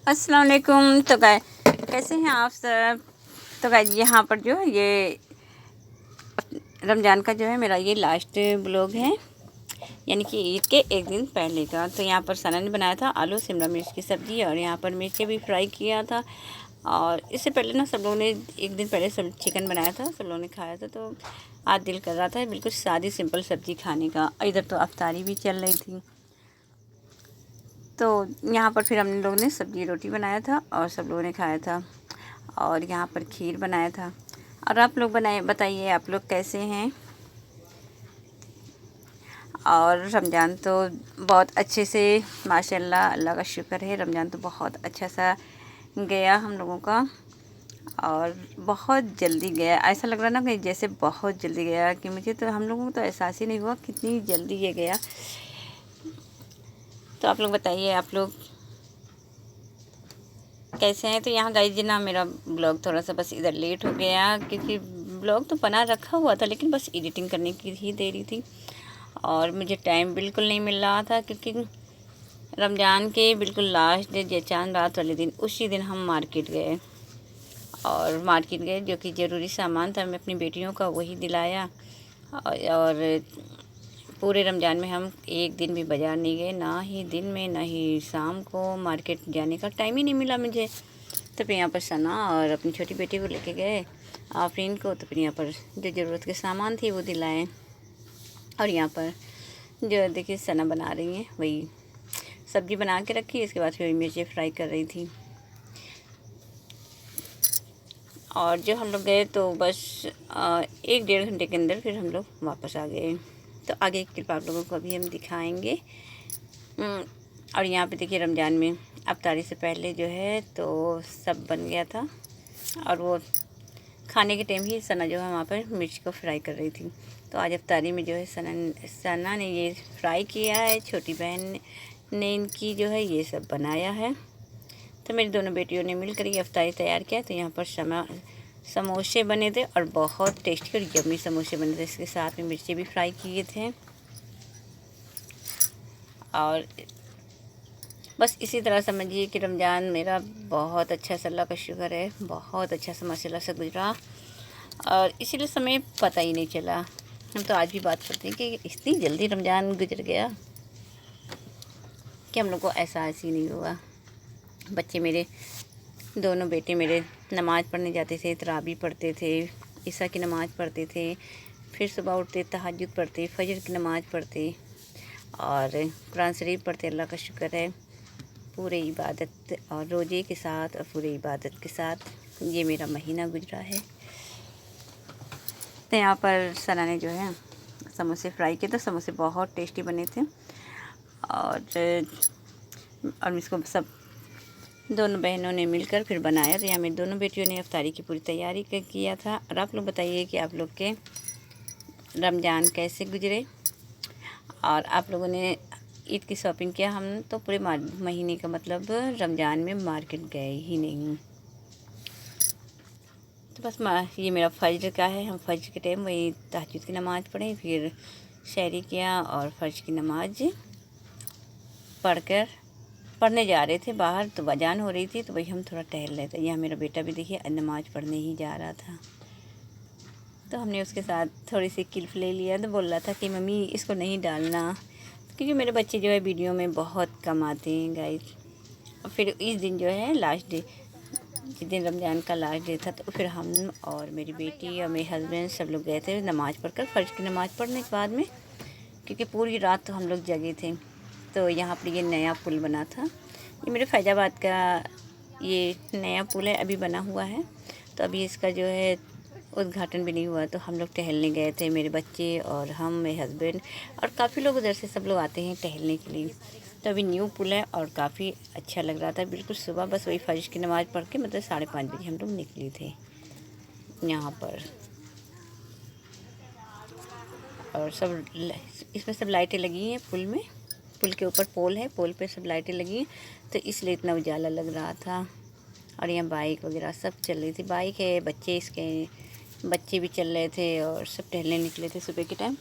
अस्सलाम वालेकुम। तो कैसे हैं आप सब। तो यहाँ पर जो है ये रमज़ान का जो है मेरा ये लास्ट ब्लॉग है, यानी कि ईद के एक दिन पहले का। तो यहाँ पर सना ने बनाया था आलू शिमला मिर्च की सब्ज़ी, और यहाँ पर मिर्चें भी फ्राई किया था। और इससे पहले ना सब लोगों ने एक दिन पहले सब चिकन बनाया था, सब लोगों ने खाया था। तो आज दिल कर रहा था बिल्कुल सादी सिंपल सब्ज़ी खाने का। इधर तो अफ्तारी भी चल रही थी, तो यहाँ पर फिर हम लोगों ने सब्ज़ी रोटी बनाया था और सब लोगों ने खाया था। और यहाँ पर खीर बनाया था। और आप लोग बताइए आप लोग कैसे हैं। और रमज़ान तो बहुत अच्छे से माशाल्लाह, अल्लाह का शुक्र है, रमज़ान तो बहुत अच्छा सा गया हम लोगों का। और बहुत जल्दी गया, ऐसा लग रहा ना कि जैसे बहुत जल्दी गया, कि मुझे तो हम लोगों को तो एहसास ही नहीं हुआ कितनी जल्दी ये गया। तो आप लोग बताइए आप लोग कैसे हैं। तो यहाँ गाइस जी ना मेरा ब्लॉग थोड़ा सा बस इधर लेट हो गया, क्योंकि ब्लॉग तो बना रखा हुआ था, लेकिन बस एडिटिंग करने की ही देरी थी और मुझे टाइम बिल्कुल नहीं मिल रहा था। क्योंकि रमज़ान के बिल्कुल लास्ट डे, चांद रात वाले दिन, उसी दिन हम मार्केट गए। और मार्केट गए जो कि ज़रूरी सामान था, मैं अपनी बेटियों का वही दिलाया। और पूरे रमज़ान में हम एक दिन भी बाज़ार नहीं गए, ना ही दिन में ना ही शाम को मार्केट जाने का टाइम ही नहीं मिला मुझे। तो फिर यहाँ पर सना और अपनी छोटी बेटी को लेके गए, आफरीन को। तो फिर यहाँ पर जो ज़रूरत के सामान थी वो दिलाए। और यहाँ पर जो देखिए सना बना रही हैं, वही सब्ज़ी बना के रखी, इसके बाद फिर मिर्चें फ्राई कर रही थी। और जो हम लोग गए तो बस 1-1.5 घंटे के अंदर फिर हम लोग वापस आ गए। तो आगे की क्लिप आप लोगों को अभी हम दिखाएंगे। और यहाँ पे देखिए रमज़ान में अफ्तारी से पहले जो है तो सब बन गया था, और वो खाने के टाइम ही सना जो है वहाँ पर मिर्च को फ्राई कर रही थी। तो आज अफ्तारी में जो है सना ने ये फ्राई किया है, छोटी बहन ने इनकी जो है ये सब बनाया है। तो मेरी दोनों बेटियों ने मिलकर ये अफ्तारी तैयार किया। तो यहाँ पर समोसे बने थे, और बहुत टेस्टी और यम्मी समोसे बने थे। इसके साथ में मिर्ची भी फ्राई किए थे। और बस इसी तरह समझिए कि रमज़ान मेरा बहुत अच्छा सा, अल्लाह का शुक्र है, बहुत अच्छा सा माशाल्लाह से गुजरा। और इसीलिए समय पता ही नहीं चला। हम तो आज भी बात करते हैं कि इतनी जल्दी रमज़ान गुजर गया कि हम लोग को एहसास ही नहीं हुआ। बच्चे मेरे दोनों बेटे मेरे नमाज़ पढ़ने जाते थे, तरावी पढ़ते थे, ईसा की नमाज़ पढ़ते थे, फिर सुबह उठते तहज्जुद पढ़ते, फजर की नमाज़ पढ़ते और कुरान शरीफ पढ़ते। अल्लाह का शुक्र है, पूरे इबादत और रोज़े के साथ और पूरे इबादत के साथ ये मेरा महीना गुजरा है। तो यहाँ पर सना ने जो है समोसे फ्राई किए, तो समोसे बहुत टेस्टी बने थे। और इसको सब दोनों बहनों ने मिलकर फिर बनाया। तो यहाँ मेरी दोनों बेटियों ने इफ्तारी की पूरी तैयारी किया था। और आप लोग बताइए कि आप लोग के रमज़ान कैसे गुजरे, और आप लोगों ने ईद की शॉपिंग किया। हम तो पूरे महीने का मतलब रमज़ान में मार्केट गए ही नहीं। तो बस ये मेरा फजर का है, हम फजर के टाइम वही तहज्जुद की नमाज़ पढ़े, फिर शहरी किया और फजर की नमाज़ पढ़ने जा रहे थे बाहर। तो अजान हो रही थी, तो वही हम थोड़ा टहल रहे थे। यहाँ मेरा बेटा भी देखिए नमाज़ पढ़ने ही जा रहा था। तो हमने उसके साथ थोड़ी सी क्लिप ले लिया। तो बोल रहा था कि मम्मी इसको नहीं डालना, क्योंकि मेरे बच्चे जो है वीडियो में बहुत कम आते हैं गाइस। और फिर इस दिन जो है लास्ट डे, जिस दिन रमज़ान का लास्ट डे था, तो फिर हम और मेरी बेटी और मेरे हस्बैंड सब लोग गए थे नमाज़ पढ़कर, फ़र्ज की नमाज़ पढ़ने के बाद में, क्योंकि पूरी रात तो हम लोग जगे थे। तो यहाँ पर ये नया पुल बना था, ये मेरे फैज़ाबाद का ये नया पुल है, अभी बना हुआ है। तो अभी इसका जो है उद्घाटन भी नहीं हुआ। तो हम लोग टहलने गए थे, मेरे बच्चे और हम, मेरे हस्बैंड, और काफ़ी लोग उधर से सब लोग आते हैं टहलने के लिए। तो अभी न्यू पुल है और काफ़ी अच्छा लग रहा था। बिल्कुल सुबह बस वही फजर की नमाज़ पढ़ के मतलब 5:30 बजे हम लोग निकले थे यहाँ पर। और सब इसमें सब लाइटें लगी हैं पुल में, पुल के ऊपर पोल है, पोल पे सब लाइटें लगी हैं, तो इसलिए इतना उजाला लग रहा था। और यहाँ बाइक वगैरह सब चल रही थी, बाइक है, बच्चे भी चल रहे थे, और सब टहलने निकले थे सुबह के टाइम।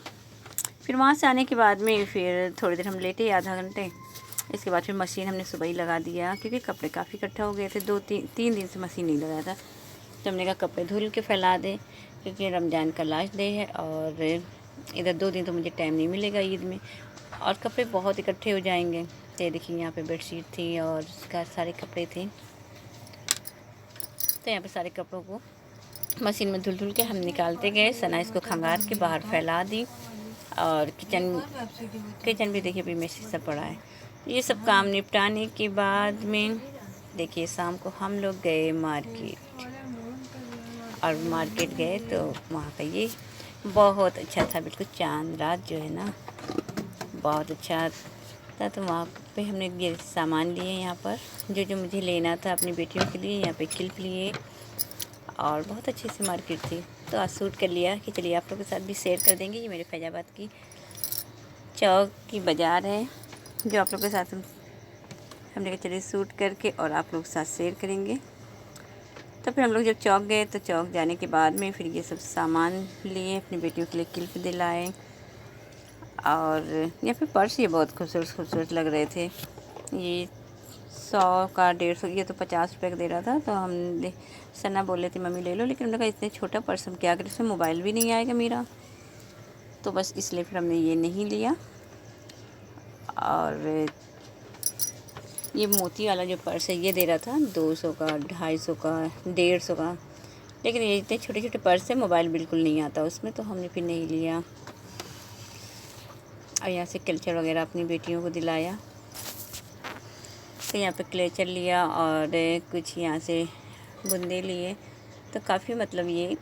फिर वहाँ से आने के बाद में फिर थोड़ी देर हम लेटे, आधा घंटे, इसके बाद फिर मशीन हमने सुबह ही लगा दिया, क्योंकि कपड़े काफ़ी इकट्ठा हो गए थे। 2-3 दिन से मशीन नहीं लगाया था, तो हमने कहा कपड़े धुल के फैला दें, क्योंकि रमज़ान का लास्ट डे है और इधर 2 दिन तो मुझे टाइम नहीं मिलेगा ईद में, और कपड़े बहुत इकट्ठे हो जाएंगे। तो ये देखिए यहाँ पे बेडशीट थी और इसका सारे कपड़े थे, तो यहाँ पे सारे कपड़ों को मशीन में धुल के हम निकालते गए। सना इसको खंगार के बाहर फैला दी, और किचन भी देखिए अभी में शीशा पड़ा है। ये सब काम निपटाने के बाद में देखिए शाम को हम लोग गए मार्केट, और मार्केट गए तो वहाँ का ये बहुत अच्छा था, बिल्कुल चांद रात जो है ना, बहुत अच्छा था। तो वहाँ पे हमने ये सामान लिए, यहाँ पर जो मुझे लेना था अपनी बेटियों के लिए, यहाँ पे क्लिप लिए, और बहुत अच्छी सी मार्केट थी। तो आज शूट कर लिया कि चलिए आप लोगों के साथ भी शेयर कर देंगे। ये मेरे फैजाबाद की चौक की बाज़ार है, जो आप लोगों के साथ हमने कहा चलिए शूट करके और आप लोगों के साथ शेयर करेंगे। तो फिर हम लोग जब चौक गए, तो चौक जाने के बाद में फिर ये सब सामान लिए, अपनी बेटियों के लिए क्लिप दिलाए, और यहाँ पे पर्स ये बहुत खूबसूरत लग रहे थे। ये 100 का 150, ये तो 50 रुपये का दे रहा था। तो हम सना बोल रहे थे मम्मी ले लो, लेकिन उन्होंने कहा इतने छोटा पर्स हम क्या करें, इसमें मोबाइल भी नहीं आएगा मेरा, तो बस इसलिए फिर हमने ये नहीं लिया। और ये मोती वाला जो पर्स है ये दे रहा था 200 का, 250 का, 150 का, लेकिन ये इतने छोटे छोटे पर्स है, मोबाइल बिल्कुल नहीं आता उसमें, तो हमने फिर नहीं लिया। और यहाँ से कल्चर वगैरह अपनी बेटियों को दिलाया, तो यहाँ पे क्लेचर लिया और कुछ यहाँ से बूंदे लिए। तो काफ़ी मतलब ये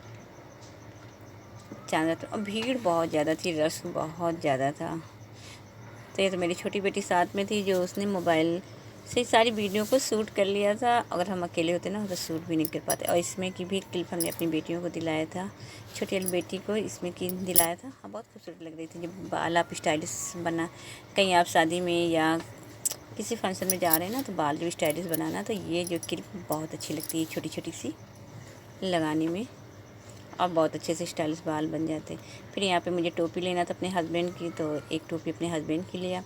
चांदा था, और भीड़ बहुत ज़्यादा थी, रश बहुत ज़्यादा था। तो ये तो मेरी छोटी बेटी साथ में थी, जो उसने मोबाइल से सारी वीडियो को शूट कर लिया था। अगर हम अकेले होते ना तो शूट भी नहीं कर पाते। और इसमें की भी क्लिप हमने अपनी बेटियों को दिलाया था, छोटी वाली बेटी को इसमें की दिलाया था। हाँ, बहुत खूबसूरत लग रही थी। जब बाल आप स्टाइलिश बना, कहीं आप शादी में या किसी फंक्शन में जा रहे हैं ना, तो बाल जो स्टाइलिश बनाना, तो ये जो क्लिप बहुत अच्छी लगती है, छोटी छोटी सी लगाने में, और बहुत अच्छे से स्टाइलिश बाल बन जाते। फिर यहाँ पे मुझे टोपी लेना था अपने हस्बैंड की, तो एक टोपी अपने हस्बैंड की लिया,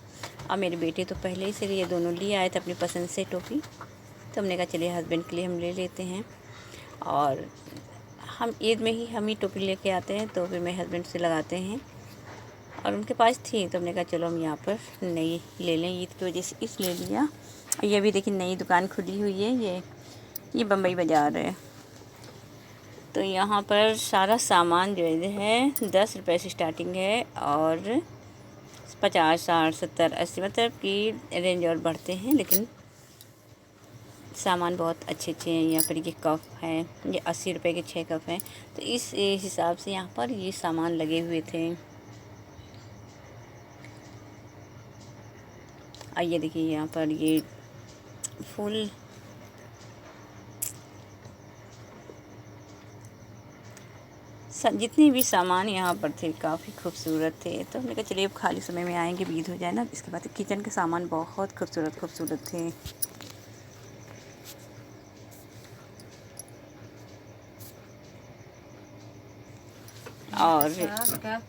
और मेरे बेटे तो पहले ही से ये दोनों लिए आए थे अपनी पसंद से टोपी। तो हमने कहा चलिए हस्बैंड के लिए हम ले लेते हैं, और हम ईद में ही हम ही टोपी लेके आते हैं, तो फिर मेरे हस्बैंड से लगाते हैं, और उनके पास थी, तो हमने कहा चलो हम यहाँ पर नई ले लें, ईद की वजह से इसलिए लिया। और ये भी देखिए नई दुकान खुली हुई है, ये बम्बई बाज़ार है। तो यहाँ पर सारा सामान जो है 10 रुपये से स्टार्टिंग है, और 50, 60, 70, 80 मतलब की रेंज और बढ़ते हैं, लेकिन सामान बहुत अच्छे अच्छे हैं। यहाँ पर ये कप है, ये 80 रुपये के 6 कप हैं। तो इस हिसाब से यहाँ पर ये सामान लगे हुए थे। आइए देखिए यहाँ पर ये फूल, जितने भी सामान यहाँ पर थे काफ़ी खूबसूरत थे। तो हमने कहा चलिए अब खाली समय में आएंगे, ईद हो जाए ना। इसके बाद किचन के सामान बहुत खूबसूरत थे। और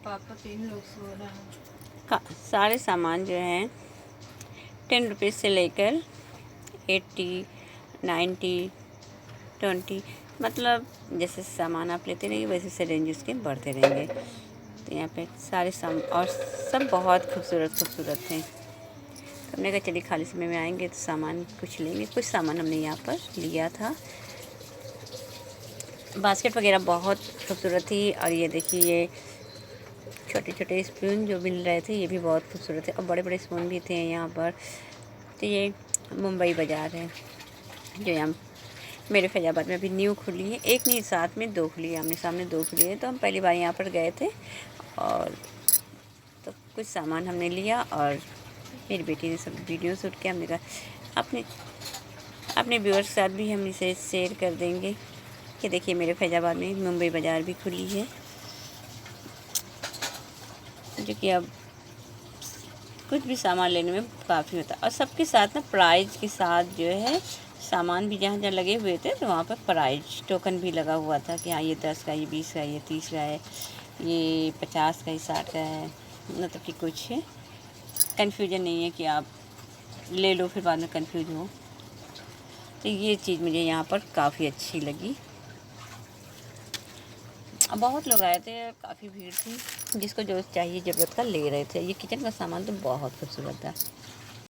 पापा 3 लोग सो रहे हैं। सारे सामान जो हैं 10 रुपीज़ से लेकर 80, 90, 20, मतलब जैसे सामान आप लेते रहेंगे वैसे से रेंज उसके बढ़ते रहेंगे। तो यहाँ पे सारे सामान और सब बहुत खूबसूरत थे। तो हमने कहा चलिए खाली समय में आएंगे तो सामान कुछ लेंगे। कुछ सामान हमने यहाँ पर लिया था। बास्केट वगैरह बहुत खूबसूरत थी। और ये देखिए ये छोटे छोटे स्पून जो मिल रहे थे ये भी बहुत खूबसूरत थे, और बड़े बड़े स्पून भी थे यहाँ पर। तो ये मुंबई बाज़ार है, जो यहाँ मेरे फैजाबाद में अभी न्यू खुली है। एक नहीं, साथ में 2 खुली है, आमने सामने 2 खुली है। तो हम पहली बार यहाँ पर गए थे, और तो कुछ सामान हमने लिया, और मेरी बेटी ने सब वीडियो शूट किया। हमने कहा अपने व्यूअर्स के साथ भी हम इसे शेयर कर देंगे कि देखिए मेरे फैजाबाद में मुंबई बाज़ार भी खुली है, जो कि अब कुछ भी सामान लेने में काफ़ी होता है। और सबके साथ ना प्राइज के साथ जो है सामान भी जहाँ जहाँ लगे हुए थे, तो वहाँ पर प्राइज टोकन भी लगा हुआ था कि हाँ ये 10 का, ये 20 का, ये 30 का है, ये 50 का, ये 60 का है। मतलब कि कुछ कन्फ्यूजन नहीं है कि आप ले लो फिर बाद में कंफ्यूज हो। तो ये चीज़ मुझे यहाँ पर काफ़ी अच्छी लगी। अब बहुत लोग आए थे, काफ़ी भीड़ थी, जिसको जो चाहिए ज़रूरत का ले रहे थे। ये किचन का सामान तो बहुत खूबसूरत था।